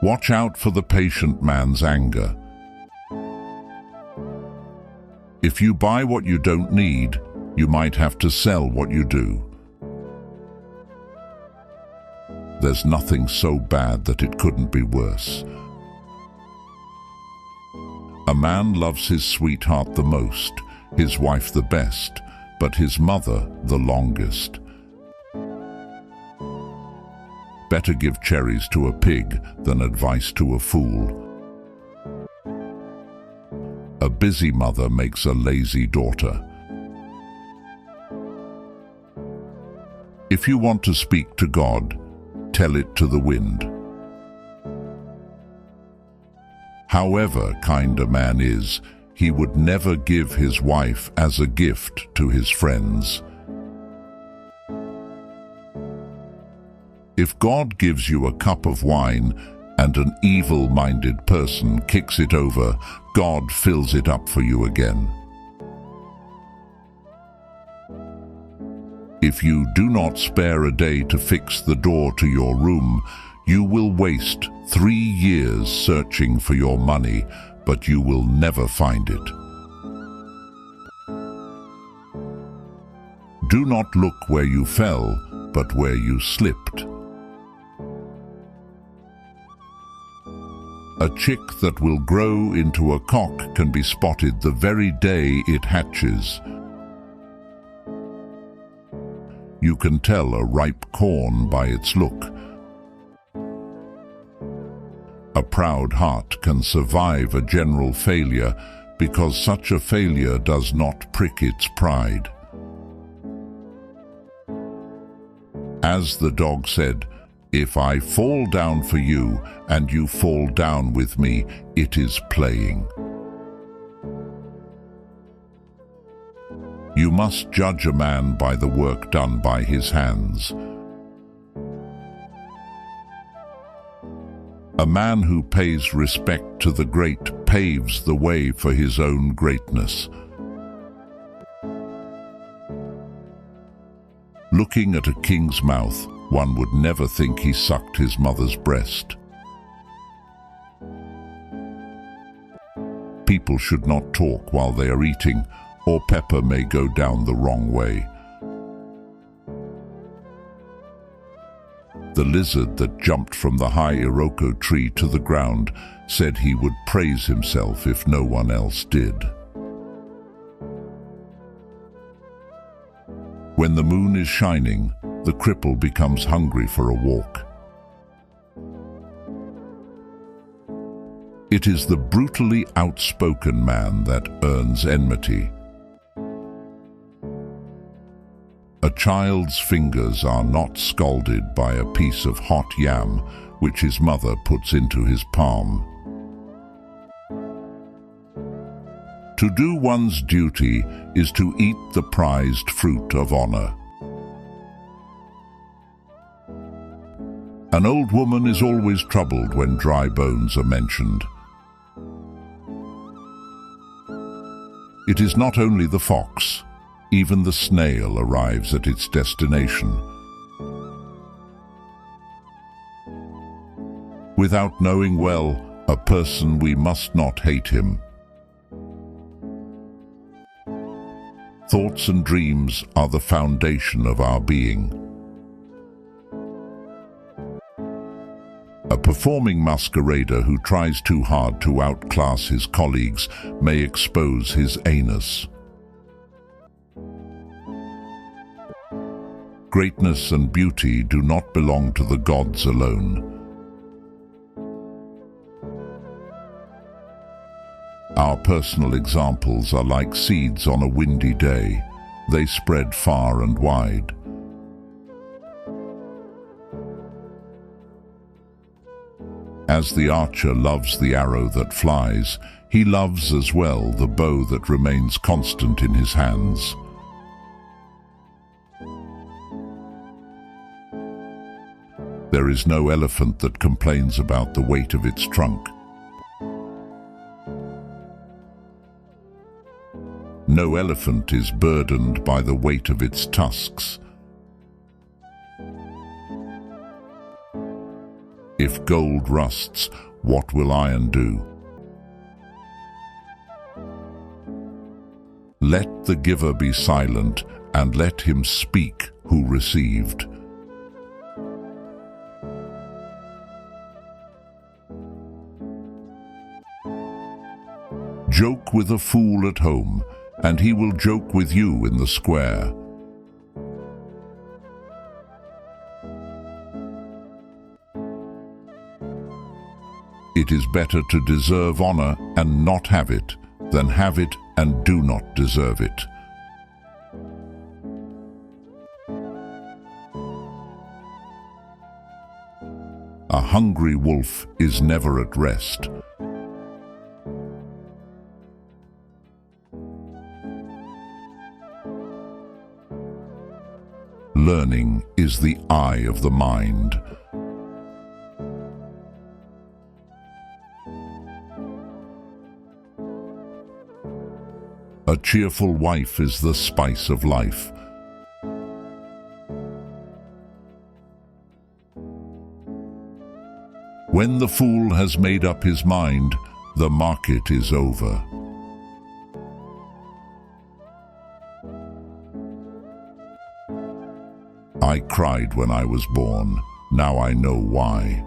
Watch out for the patient man's anger. If you buy what you don't need, you might have to sell what you do. There's nothing so bad that it couldn't be worse. A man loves his sweetheart the most, his wife the best, but his mother the longest. Better give cherries to a pig than advice to a fool. A busy mother makes a lazy daughter. If you want to speak to God, tell it to the wind. However kind a man is, he would never give his wife as a gift to his friends. If God gives you a cup of wine and an evil-minded person kicks it over, God fills it up for you again. If you do not spare a day to fix the door to your room, you will waste 3 years searching for your money, but you will never find it. Do not look where you fell, but where you slipped. A chick that will grow into a cock can be spotted the very day it hatches. You can tell a ripe corn by its look. A proud heart can survive a general failure because such a failure does not prick its pride. As the dog said, "If I fall down for you and you fall down with me, it is playing." You must judge a man by the work done by his hands. A man who pays respect to the great paves the way for his own greatness. Looking at a king's mouth, one would never think he sucked his mother's breast. People should not talk while they are eating, or pepper may go down the wrong way. The lizard that jumped from the high Iroko tree to the ground said he would praise himself if no one else did. When the moon is shining, the cripple becomes hungry for a walk. It is the brutally outspoken man that earns enmity. A child's fingers are not scalded by a piece of hot yam which his mother puts into his palm. To do one's duty is to eat the prized fruit of honor. An old woman is always troubled when dry bones are mentioned. It is not only the fox. Even the snail arrives at its destination. Without knowing well a person, we must not hate him. Thoughts and dreams are the foundation of our being. A performing masquerader who tries too hard to outclass his colleagues may expose his anus. Greatness and beauty do not belong to the gods alone. Our personal examples are like seeds on a windy day. They spread far and wide. As the archer loves the arrow that flies, he loves as well the bow that remains constant in his hands. There is no elephant that complains about the weight of its trunk. No elephant is burdened by the weight of its tusks. If gold rusts, what will iron do? Let the giver be silent, and let him speak who received. Joke with a fool at home, and he will joke with you in the square. It is better to deserve honor and not have it, than have it and do not deserve it. A hungry wolf is never at rest. Learning is the eye of the mind. A cheerful wife is the spice of life. When the fool has made up his mind, the market is over. I cried when I was born. Now I know why.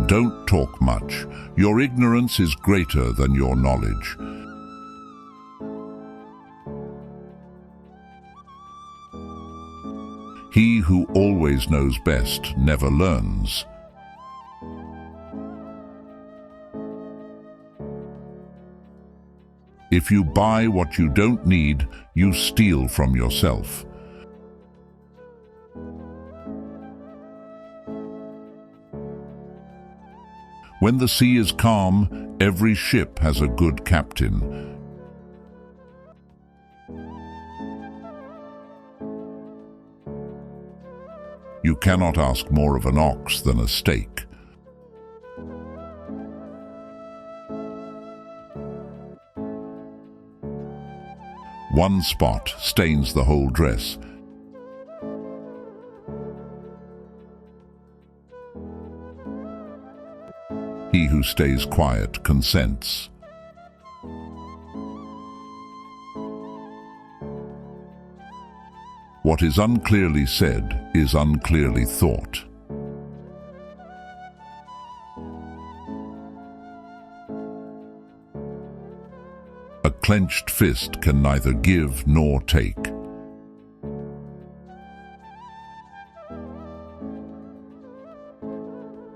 Don't talk much. Your ignorance is greater than your knowledge. He who always knows best never learns. If you buy what you don't need, you steal from yourself. When the sea is calm, every ship has a good captain. You cannot ask more of an ox than a steak. One spot stains the whole dress. He who stays quiet consents. What is unclearly said is unclearly thought. A clenched fist can neither give nor take.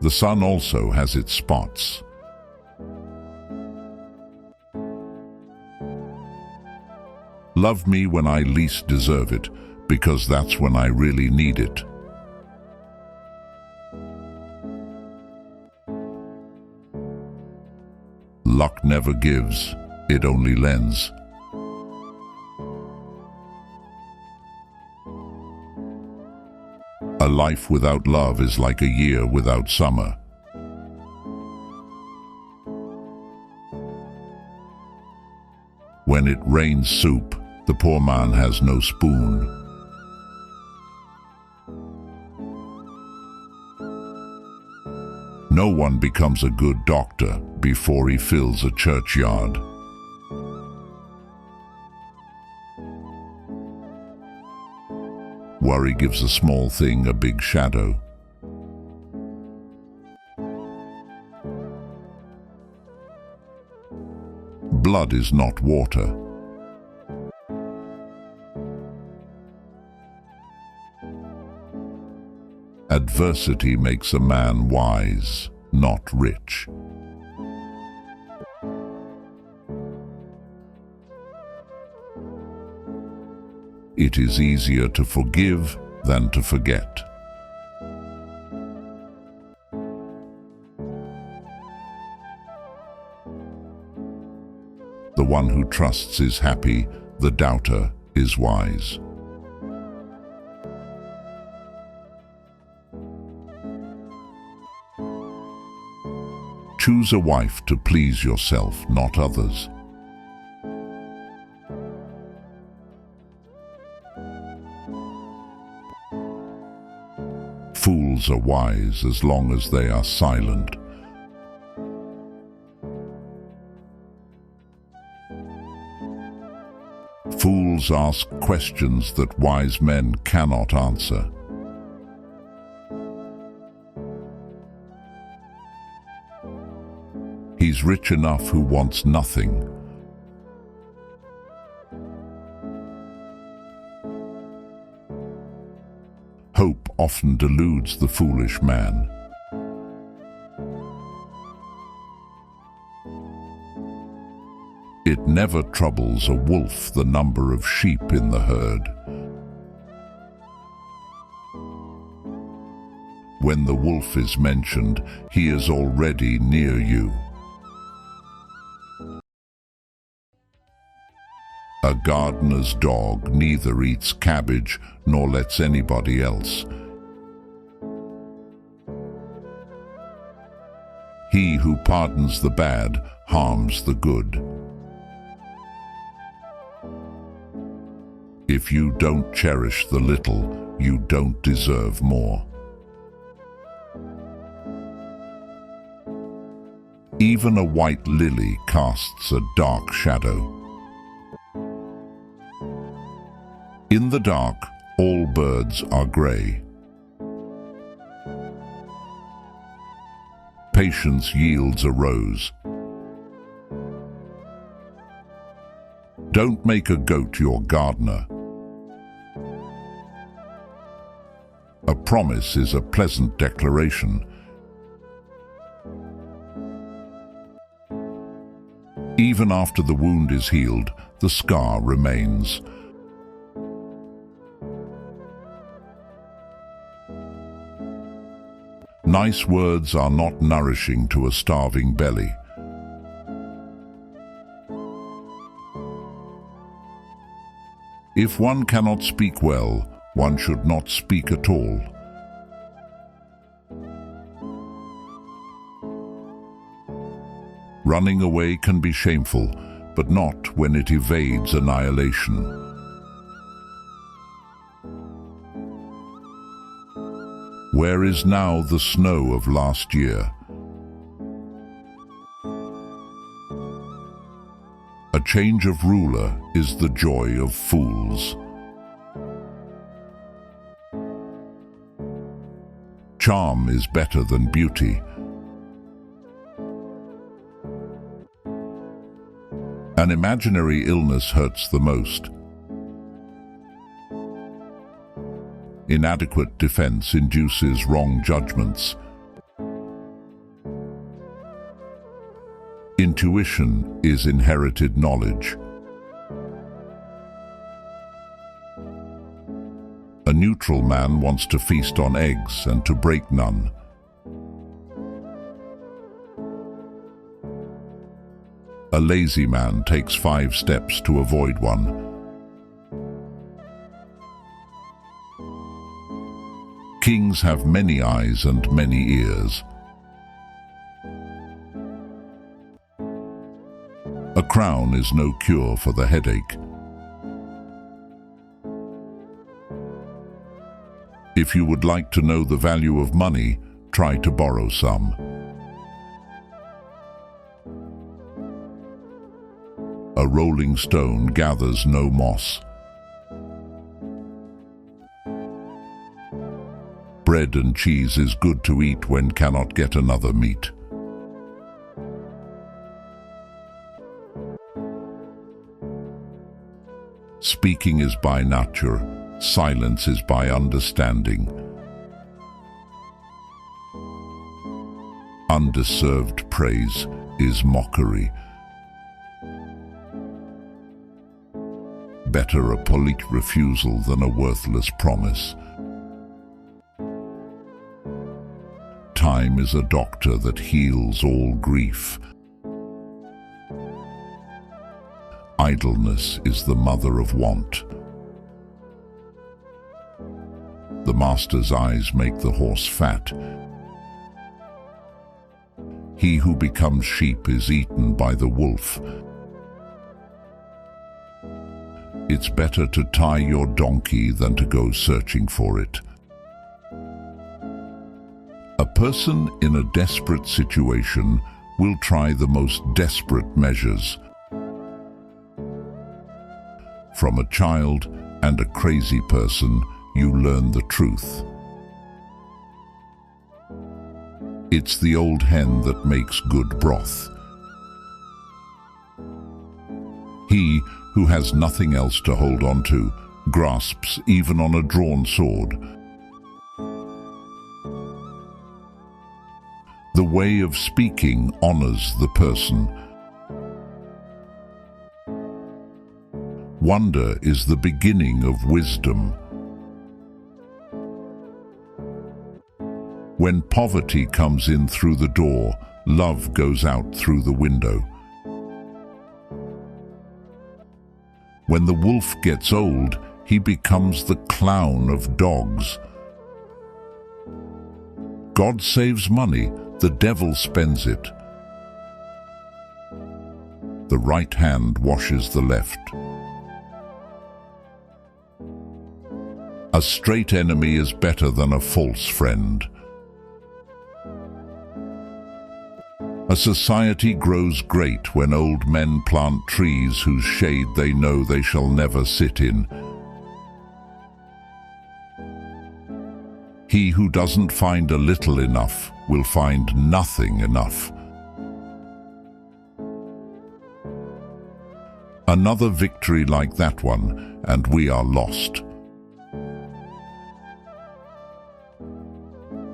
The sun also has its spots. Love me when I least deserve it, because that's when I really need it. Luck never gives, it only lends. A life without love is like a year without summer. When it rains soup, the poor man has no spoon. No one becomes a good doctor before he fills a churchyard. Worry gives a small thing a big shadow. Blood is not water. Adversity makes a man wise, not rich. It is easier to forgive than to forget. The one who trusts is happy, the doubter is wise. Choose a wife to please yourself, not others. Fools are wise as long as they are silent. Fools ask questions that wise men cannot answer. He's rich enough who wants nothing. Hope often deludes the foolish man. It never troubles a wolf the number of sheep in the herd. When the wolf is mentioned, he is already near you. A gardener's dog neither eats cabbage nor lets anybody else. He who pardons the bad harms the good. If you don't cherish the little, you don't deserve more. Even a white lily casts a dark shadow. In the dark, all birds are grey. Patience yields a rose. Don't make a goat your gardener. A promise is a pleasant declaration. Even after the wound is healed, the scar remains. Nice words are not nourishing to a starving belly. If one cannot speak well, one should not speak at all. Running away can be shameful, but not when it evades annihilation. Where is now the snow of last year? A change of ruler is the joy of fools. Charm is better than beauty. An imaginary illness hurts the most. Inadequate defense induces wrong judgments. Intuition is inherited knowledge. A neutral man wants to feast on eggs and to break none. A lazy man takes 5 steps to avoid one. Kings have many eyes and many ears. A crown is no cure for the headache. If you would like to know the value of money, try to borrow some. A rolling stone gathers no moss. Bread and cheese is good to eat when cannot get another meat. Speaking is by nature, silence is by understanding. Undeserved praise is mockery. Better a polite refusal than a worthless promise. Time is a doctor that heals all grief. Idleness is the mother of want. The master's eyes make the horse fat. He who becomes sheep is eaten by the wolf. It's better to tie your donkey than to go searching for it. A person in a desperate situation will try the most desperate measures. From a child and a crazy person, you learn the truth. It's the old hen that makes good broth. He who has nothing else to hold on to grasps even on a drawn sword. The way of speaking honors the person. Wonder is the beginning of wisdom. When poverty comes in through the door, love goes out through the window. When the wolf gets old, he becomes the clown of dogs. God saves money, the devil spends it. The right hand washes the left. A straight enemy is better than a false friend. A society grows great when old men plant trees whose shade they know they shall never sit in. He who doesn't find a little enough will find nothing enough. Another victory like that one, and we are lost.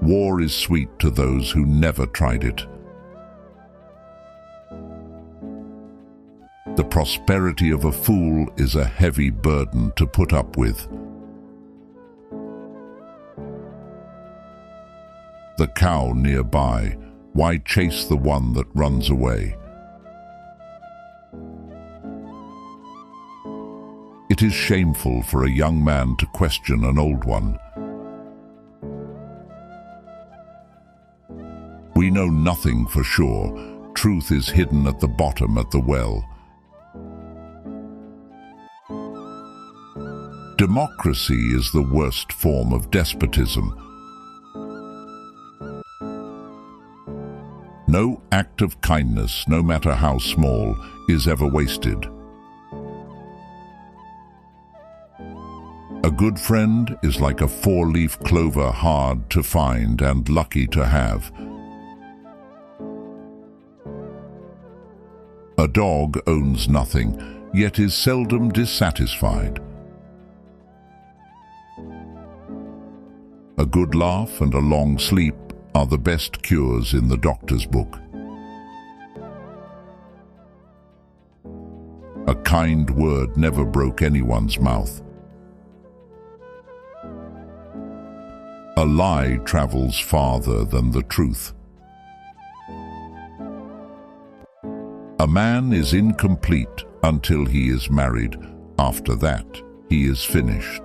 War is sweet to those who never tried it. The prosperity of a fool is a heavy burden to put up with. The cow nearby, why chase the one that runs away? It is shameful for a young man to question an old one. We know nothing for sure. Truth is hidden at the bottom at the well. Democracy is the worst form of despotism. No act of kindness, no matter how small, is ever wasted. A good friend is like a four-leaf clover, hard to find and lucky to have. A dog owns nothing, yet is seldom dissatisfied. A good laugh and a long sleep are the best cures in the doctor's book. A kind word never broke anyone's mouth. A lie travels farther than the truth. A man is incomplete until he is married. After that, he is finished.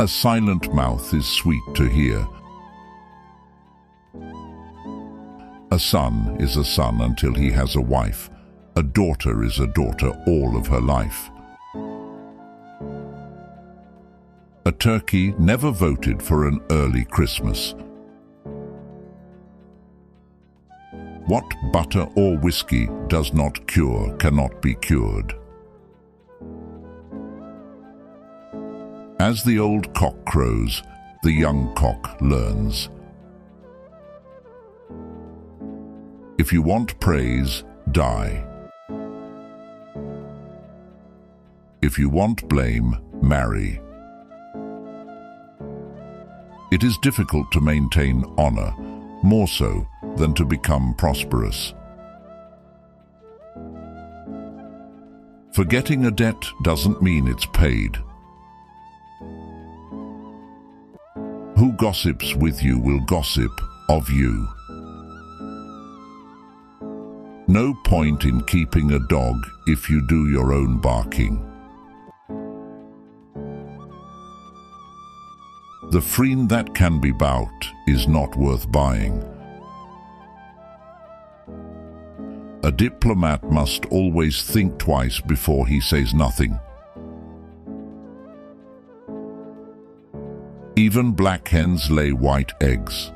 A silent mouth is sweet to hear. A son is a son until he has a wife. A daughter is a daughter all of her life. A turkey never voted for an early Christmas. What butter or whiskey does not cure cannot be cured. As the old cock crows, the young cock learns. If you want praise, die. If you want blame, marry. It is difficult to maintain honor, more so than to become prosperous. Forgetting a debt doesn't mean it's paid. Who gossips with you will gossip of you. No point in keeping a dog if you do your own barking. The friend that can be bought is not worth buying. A diplomat must always think twice before he says nothing. Even black hens lay white eggs.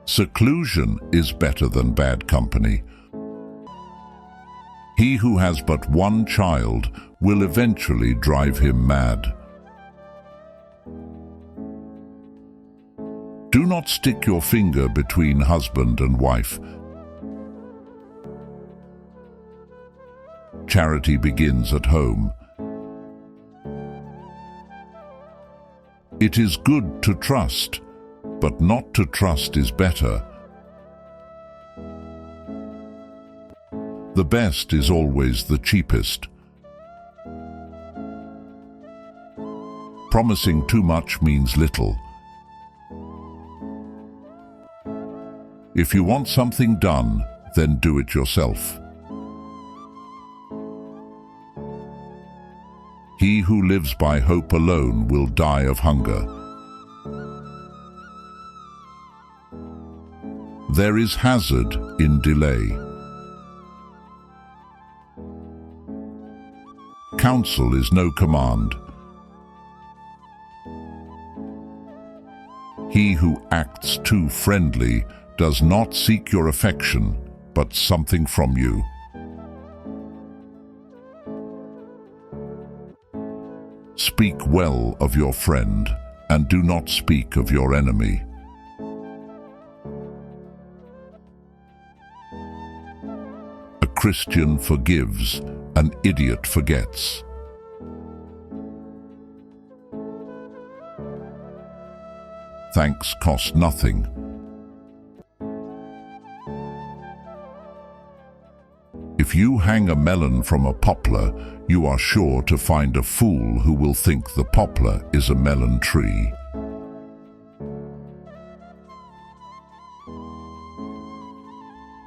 Seclusion is better than bad company. He who has but one child will eventually drive him mad. Do not stick your finger between husband and wife. Charity begins at home. It is good to trust, but not to trust is better. The best is always the cheapest. Promising too much means little. If you want something done, then do it yourself. He who lives by hope alone will die of hunger. There is hazard in delay. Counsel is no command. He who acts too friendly does not seek your affection, but something from you. Speak well of your friend, and do not speak of your enemy. A Christian forgives, an idiot forgets. Thanks cost nothing. If you hang a melon from a poplar, you are sure to find a fool who will think the poplar is a melon tree.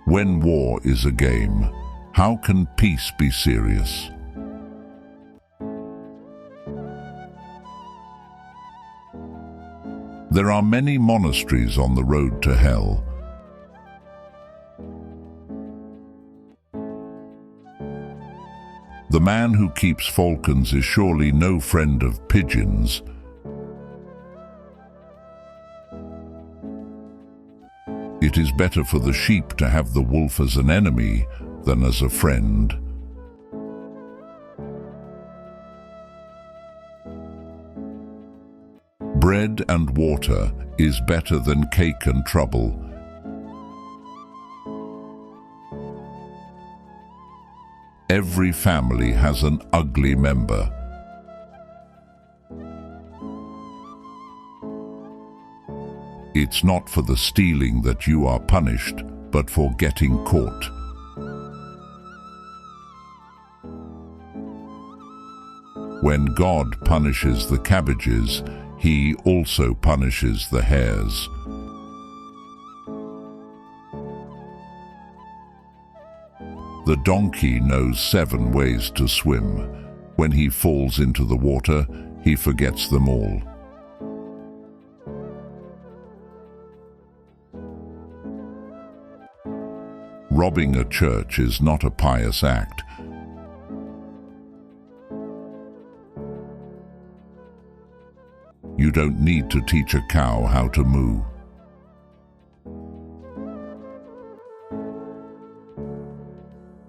When war is a game, how can peace be serious? There are many monasteries on the road to hell. The man who keeps falcons is surely no friend of pigeons. It is better for the sheep to have the wolf as an enemy than as a friend. Bread and water is better than cake and trouble. Every family has an ugly member. It's not for the stealing that you are punished, but for getting caught. When God punishes the cabbages, He also punishes the hares. The donkey knows 7 ways to swim. When he falls into the water, he forgets them all. Robbing a church is not a pious act. You don't need to teach a cow how to moo.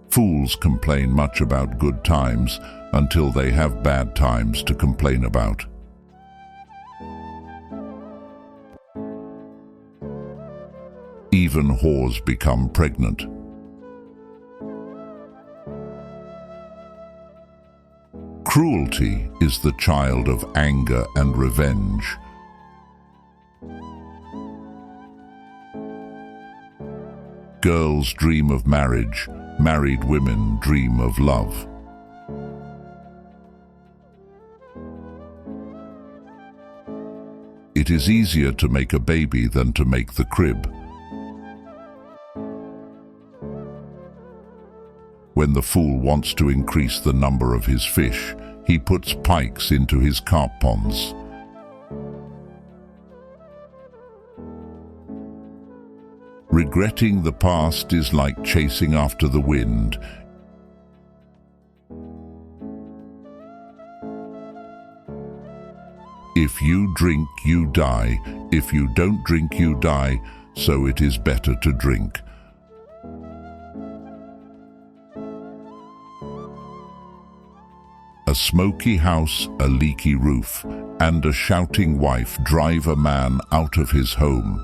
Fools complain much about good times until they have bad times to complain about. Even whores become pregnant. Cruelty is the child of anger and revenge. Girls dream of marriage, married women dream of love. It is easier to make a baby than to make the crib. When the fool wants to increase the number of his fish, he puts pikes into his carp ponds. Regretting the past is like chasing after the wind. If you drink, you die. If you don't drink, you die. So it is better to drink. A smoky house, a leaky roof, and a shouting wife drive a man out of his home.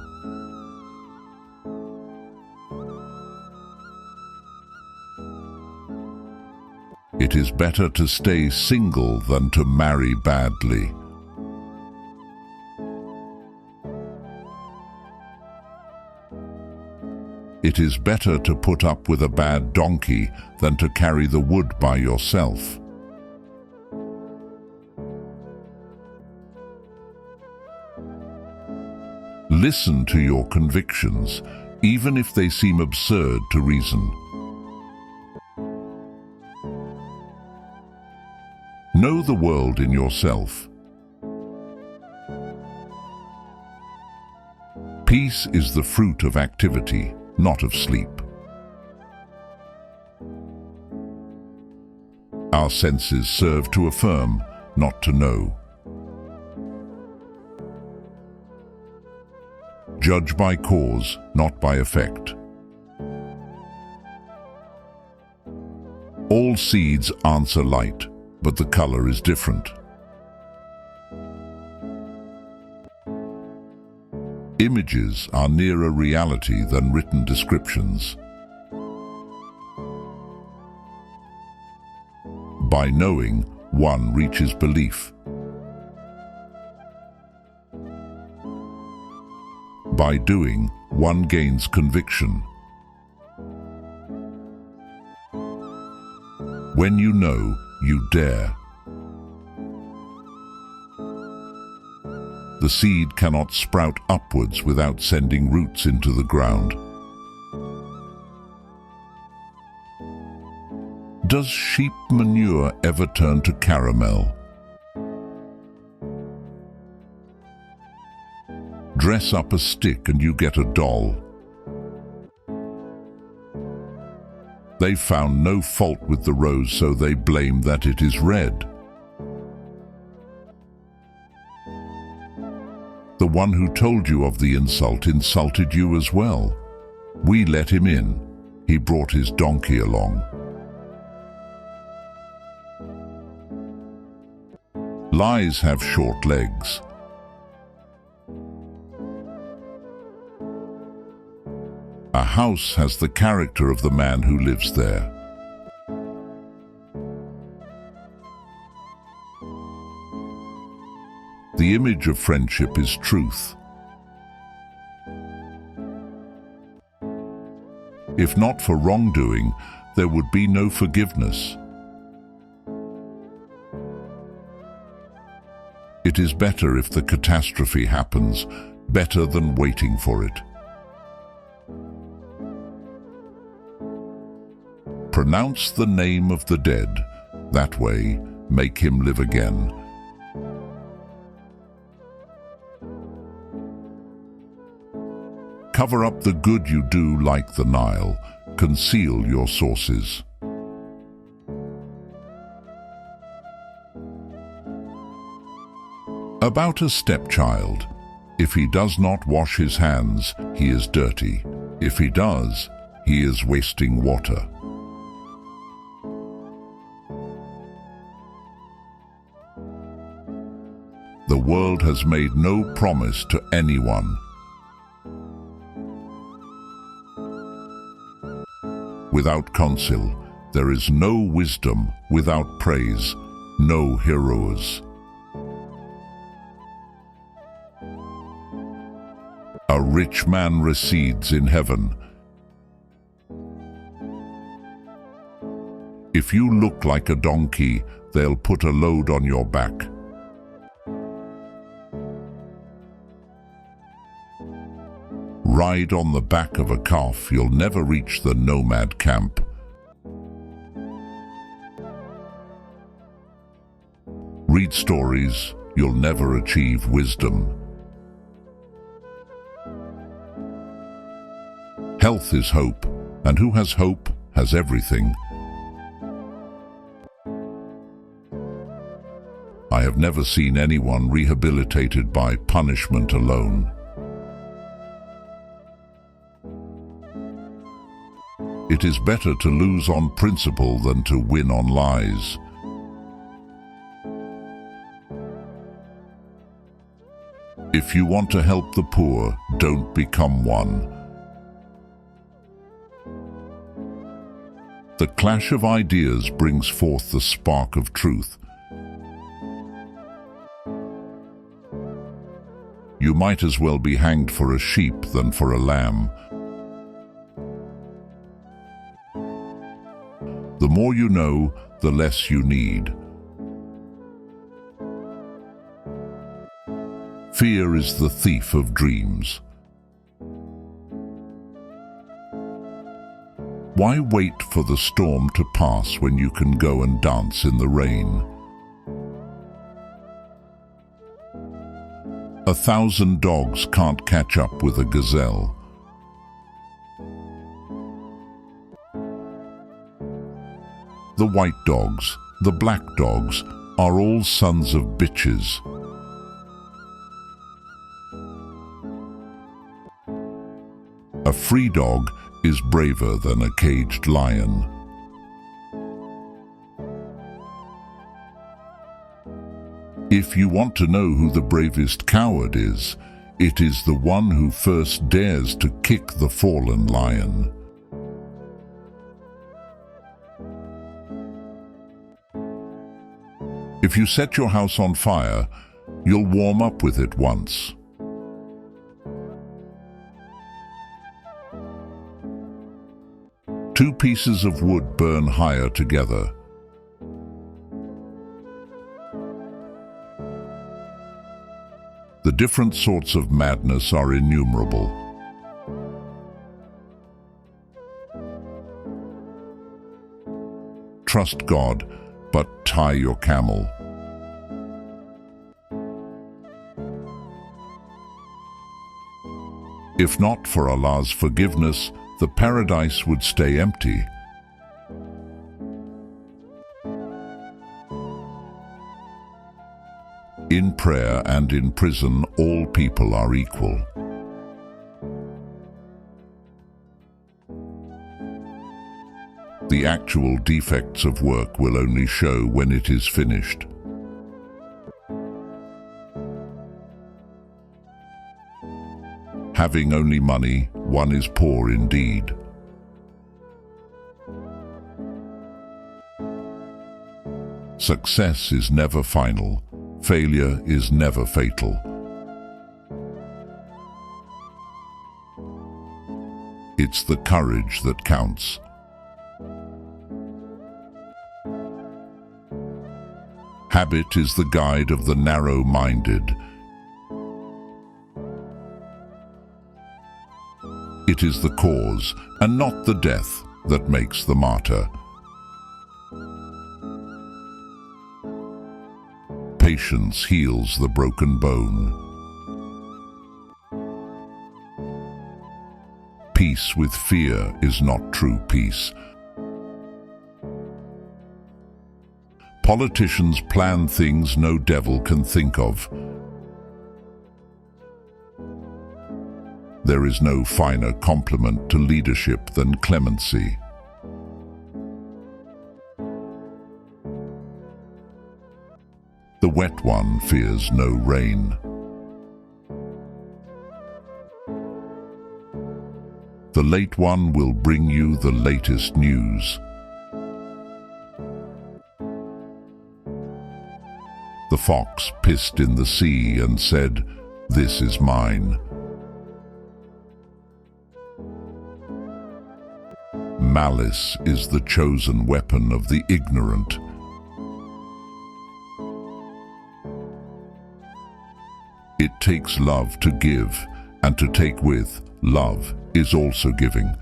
It is better to stay single than to marry badly. It is better to put up with a bad donkey than to carry the wood by yourself. Listen to your convictions, even if they seem absurd to reason. Know the world in yourself. Peace is the fruit of activity, not of sleep. Our senses serve to affirm, not to know. Judge by cause, not by effect. All seeds answer light, but the color is different. Images are nearer reality than written descriptions. By knowing, one reaches belief. By doing, one gains conviction. When you know, you dare. The seed cannot sprout upwards without sending roots into the ground. Does sheep manure ever turn to caramel? Dress up a stick and you get a doll. They found no fault with the rose, so they blame that it is red. The one who told you of the insult insulted you as well. We let him in. He brought his donkey along. Lies have short legs. A house has the character of the man who lives there. The image of friendship is truth. If not for wrongdoing, there would be no forgiveness. It is better if the catastrophe happens, better than waiting for it. Pronounce the name of the dead. That way, make him live again. Cover up the good you do like the Nile. Conceal your sources. About a stepchild. If he does not wash his hands, he is dirty. If he does, he is wasting water. The world has made no promise to anyone. Without counsel, there is no wisdom. Without praise, no heroes. A rich man resides in heaven. If you look like a donkey, they'll put a load on your back. Ride on the back of a calf, you'll never reach the nomad camp. Read stories, you'll never achieve wisdom. Health is hope, and who has hope has everything. I have never seen anyone rehabilitated by punishment alone. It is better to lose on principle than to win on lies. If you want to help the poor, don't become one. The clash of ideas brings forth the spark of truth. You might as well be hanged for a sheep than for a lamb. The more you know, the less you need. Fear is the thief of dreams. Why wait for the storm to pass when you can go and dance in the rain? 1,000 dogs can't catch up with a gazelle. The white dogs, the black dogs, are all sons of bitches. A free dog is braver than a caged lion. If you want to know who the bravest coward is, it is the one who first dares to kick the fallen lion. If you set your house on fire, you'll warm up with it once. Two pieces of wood burn higher together. The different sorts of madness are innumerable. Trust God, but tie your camel. If not for Allah's forgiveness, the paradise would stay empty. In prayer and in prison, all people are equal. The actual defects of work will only show when it is finished. Having only money, one is poor indeed. Success is never final. Failure is never fatal. It's the courage that counts. Habit is the guide of the narrow-minded. It is the cause, and not the death, that makes the martyr. Patience heals the broken bone. Peace with fear is not true peace. Politicians plan things no devil can think of. There is no finer compliment to leadership than clemency. The wet one fears no rain. The late one will bring you the latest news. The fox pissed in the sea and said, "This is mine." Malice is the chosen weapon of the ignorant. It takes love to give, and to take with. Love is also giving.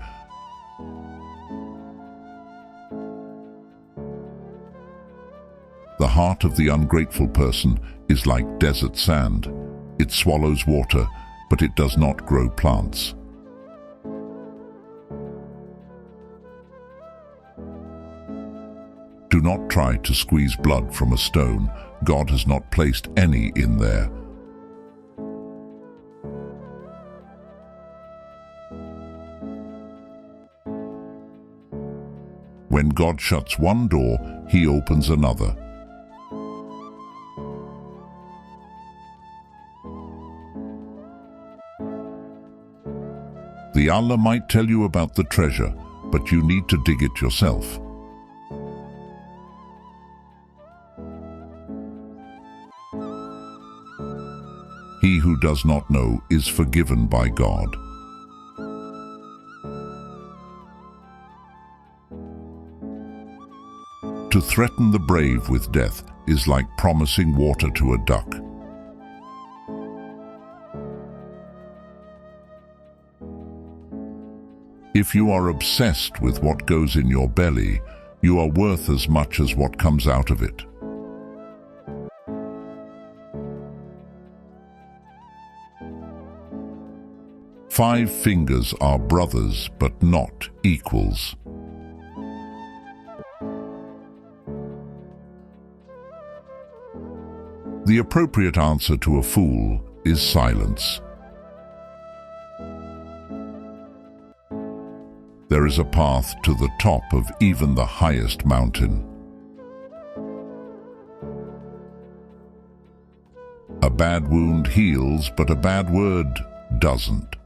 The heart of the ungrateful person is like desert sand. It swallows water, but it does not grow plants. Do Do not try to squeeze blood from a stone. God has not placed any in there. When God shuts one door, He opens another. The Allah might tell you about the treasure, but you need to dig it yourself. He who does not know is forgiven by God. To threaten the brave with death is like promising water to a duck. If you are obsessed with what goes in your belly, you are worth as much as what comes out of it. Five fingers are brothers, but not equals. The appropriate answer to a fool is silence. There is a path to the top of even the highest mountain. A bad wound heals, but a bad word doesn't.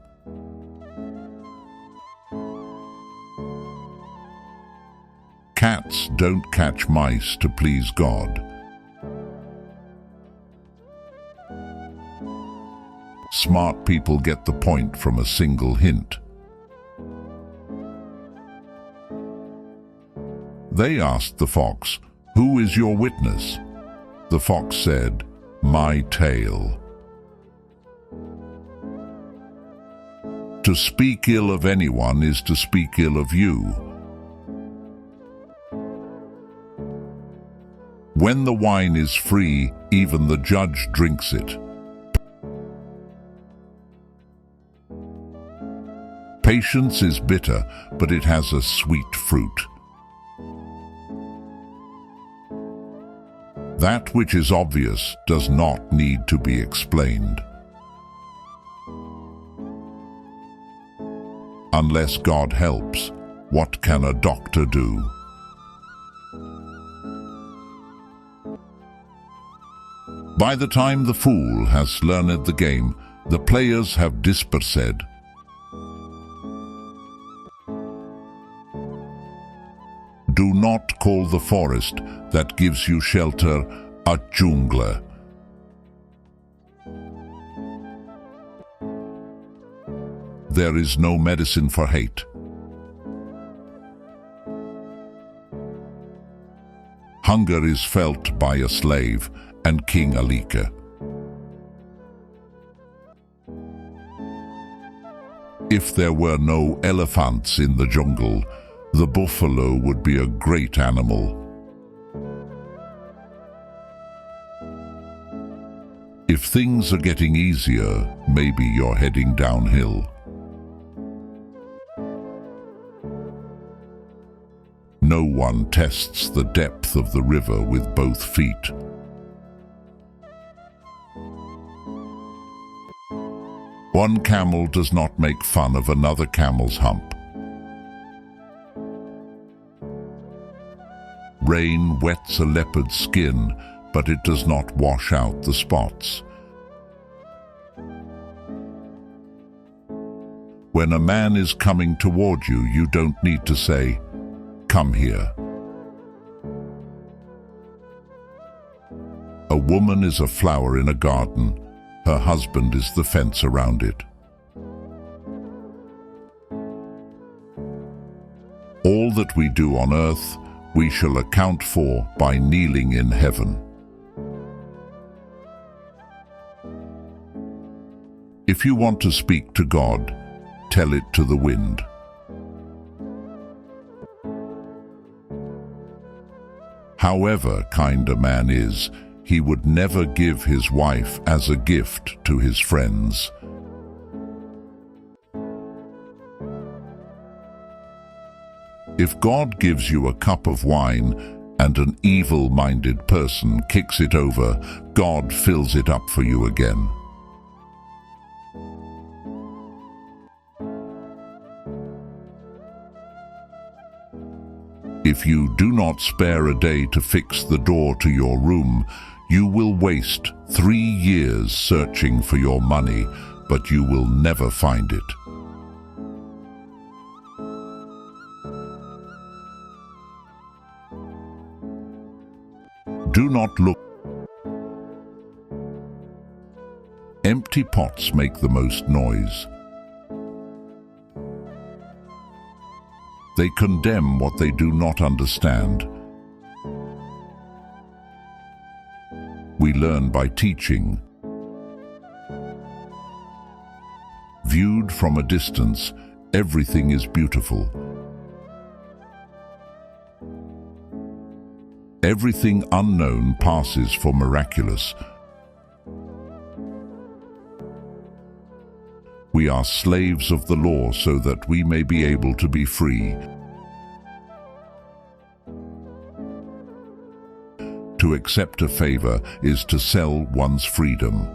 Cats don't catch mice to please God. Smart people get the point from a single hint. They asked the fox, "Who is your witness?" The fox said, "My tail." To speak ill of anyone is to speak ill of you. When the wine is free, even the judge drinks it. Patience is bitter, but it has a sweet fruit. That which is obvious does not need to be explained. Unless God helps, what can a doctor do? By the time the fool has learned the game, the players have dispersed. Do not call the forest that gives you shelter a jungle. There is no medicine for hate. Hunger is felt by a slave and King Alika. If there were no elephants in the jungle, the buffalo would be a great animal. If things are getting easier, maybe you're heading downhill. No one tests the depth of the river with both feet. One camel does not make fun of another camel's hump. Rain wets a leopard's skin, but it does not wash out the spots. When a man is coming toward you, you don't need to say, "Come here." A woman is a flower in a garden. Her husband is the fence around it. All that we do on earth, we shall account for by kneeling in heaven. If you want to speak to God, tell it to the wind. However kind a man is, he would never give his wife as a gift to his friends. If God gives you a cup of wine, and an evil-minded person kicks it over, God fills it up for you again. If you do not spare a day to fix the door to your room, you will waste 3 years searching for your money, but you will never find it. Do not look. Empty pots make the most noise. They condemn what they do not understand. We learn by teaching. Viewed from a distance, everything is beautiful. Everything unknown passes for miraculous. We are slaves of the law so that we may be able to be free. To accept a favor is to sell one's freedom.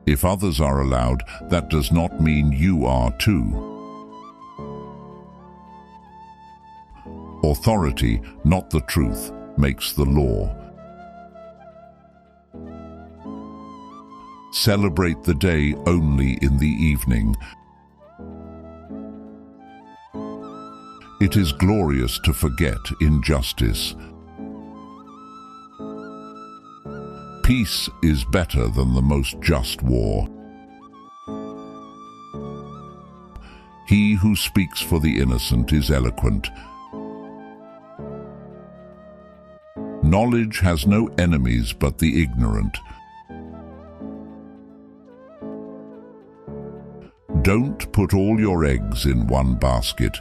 If others are allowed, that does not mean you are too. Authority, not the truth, makes the law. Celebrate the day only in the evening. It is glorious to forget injustice. Peace is better than the most just war. He who speaks for the innocent is eloquent. Knowledge has no enemies but the ignorant. Don't put all your eggs in one basket.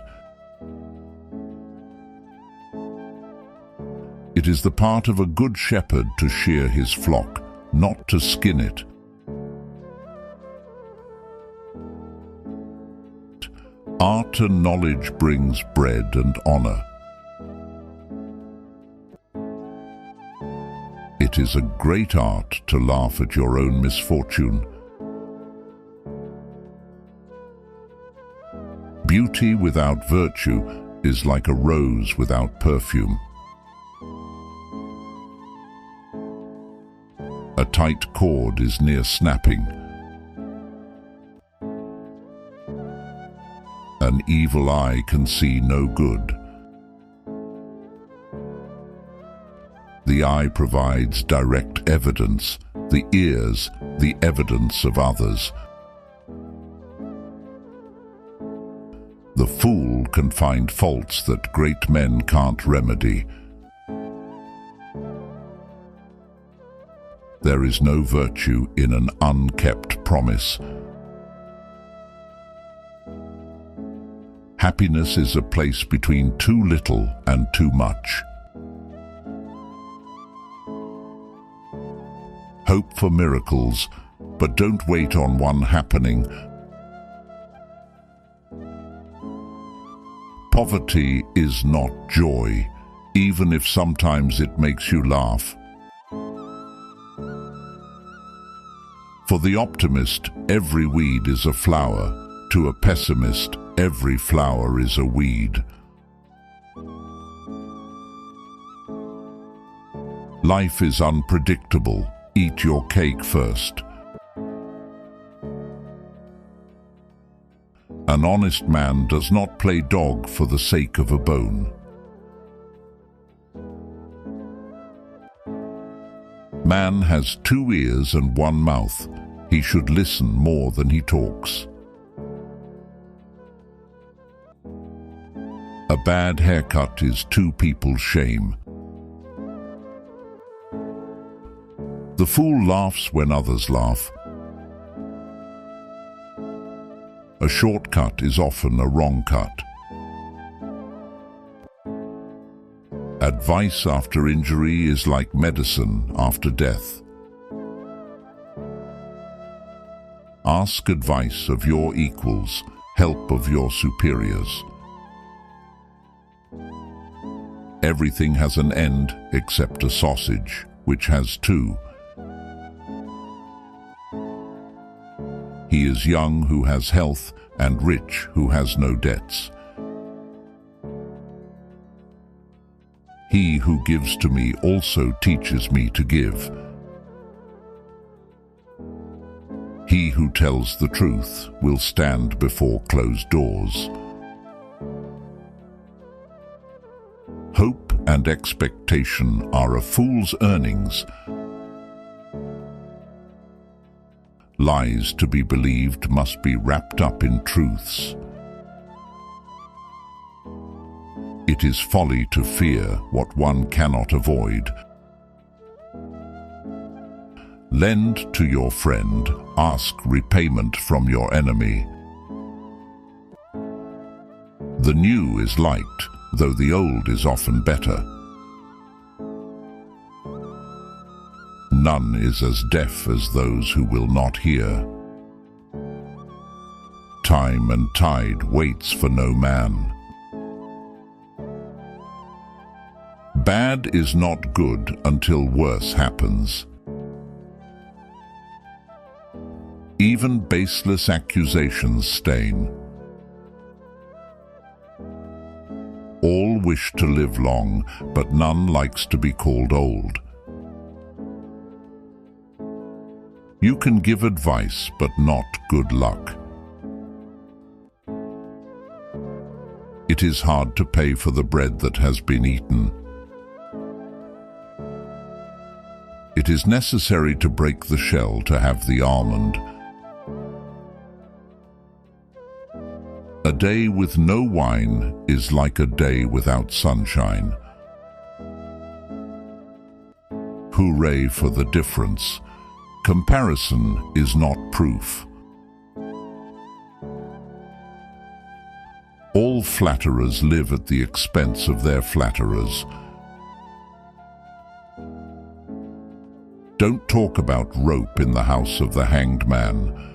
It is the part of a good shepherd to shear his flock, not to skin it. Art and knowledge brings bread and honor. It is a great art to laugh at your own misfortune. Beauty without virtue is like a rose without perfume. A tight cord is near snapping. An evil eye can see no good. The eye provides direct evidence, the ears, the evidence of others. The fool can find faults that great men can't remedy. There is no virtue in an unkept promise. Happiness is a place between too little and too much. Hope for miracles, but don't wait on one happening. Poverty is not joy, even if sometimes it makes you laugh. For the optimist, every weed is a flower. To a pessimist, every flower is a weed. Life is unpredictable. Eat your cake first. An honest man does not play dog for the sake of a bone. Man has 2 ears and 1 mouth. He should listen more than he talks. A bad haircut is 2 people's shame. The fool laughs when others laugh. A shortcut is often a wrong cut. Advice after injury is like medicine after death. Ask advice of your equals, help of your superiors. Everything has an end except a sausage, which has two. He is young who has health, and rich who has no debts. He who gives to me also teaches me to give. He who tells the truth will stand before closed doors. Hope and expectation are a fool's earnings. Lies to be believed must be wrapped up in truths. It is folly to fear what one cannot avoid. Lend to your friend, ask repayment from your enemy. The new is liked, though the old is often better. None is as deaf as those who will not hear. Time and tide waits for no man. Bad is not good until worse happens. Even baseless accusations stain. All wish to live long, but none likes to be called old. You can give advice, but not good luck. It is hard to pay for the bread that has been eaten. It is necessary to break the shell to have the almond. A day with no wine is like a day without sunshine. Hooray for the difference. Comparison is not proof. All flatterers live at the expense of their flatterers. Don't talk about rope in the house of the hanged man.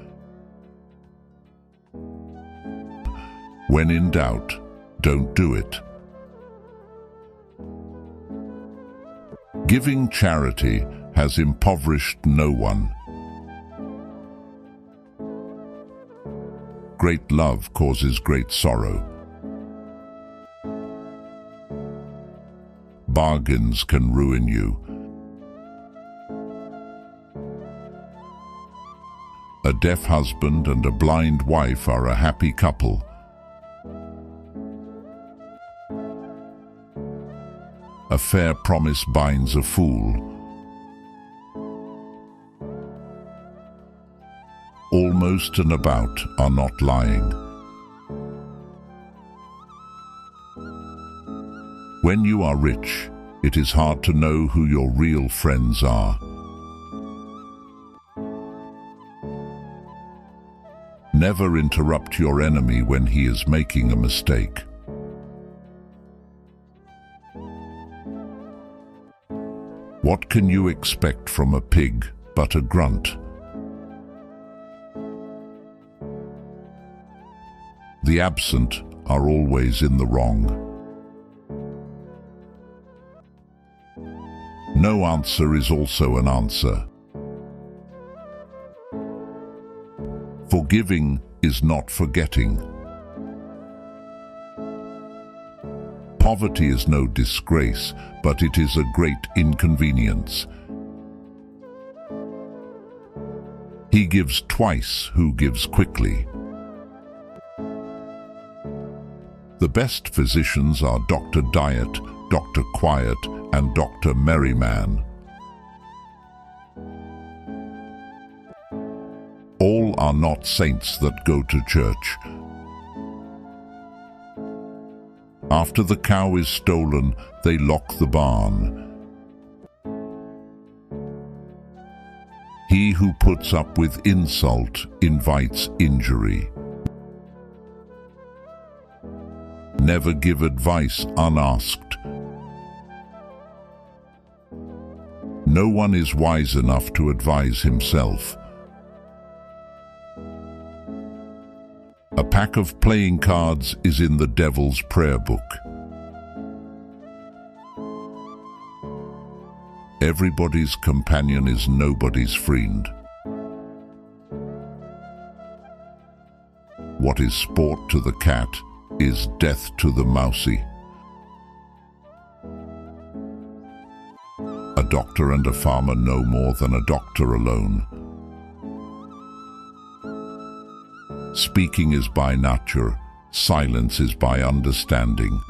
When in doubt, don't do it. Giving charity has impoverished no one. Great love causes great sorrow. Bargains can ruin you. A deaf husband and a blind wife are a happy couple. A fair promise binds a fool. Almost and about are not lying. When you are rich, it is hard to know who your real friends are. Never interrupt your enemy when he is making a mistake. What can you expect from a pig but a grunt? The absent are always in the wrong. No answer is also an answer. Forgiving is not forgetting. Poverty is no disgrace, but it is a great inconvenience. He gives twice who gives quickly. The best physicians are Dr. Diet, Dr. Quiet, and Dr. Merryman. All are not saints that go to church. After the cow is stolen, they lock the barn. He who puts up with insult invites injury. Never give advice unasked. No one is wise enough to advise himself. A pack of playing cards is in the devil's prayer book. Everybody's companion is nobody's friend. What is sport to the cat is death to the mousey. A doctor and a farmer know more than a doctor alone. Speaking is by nature, silence is by understanding.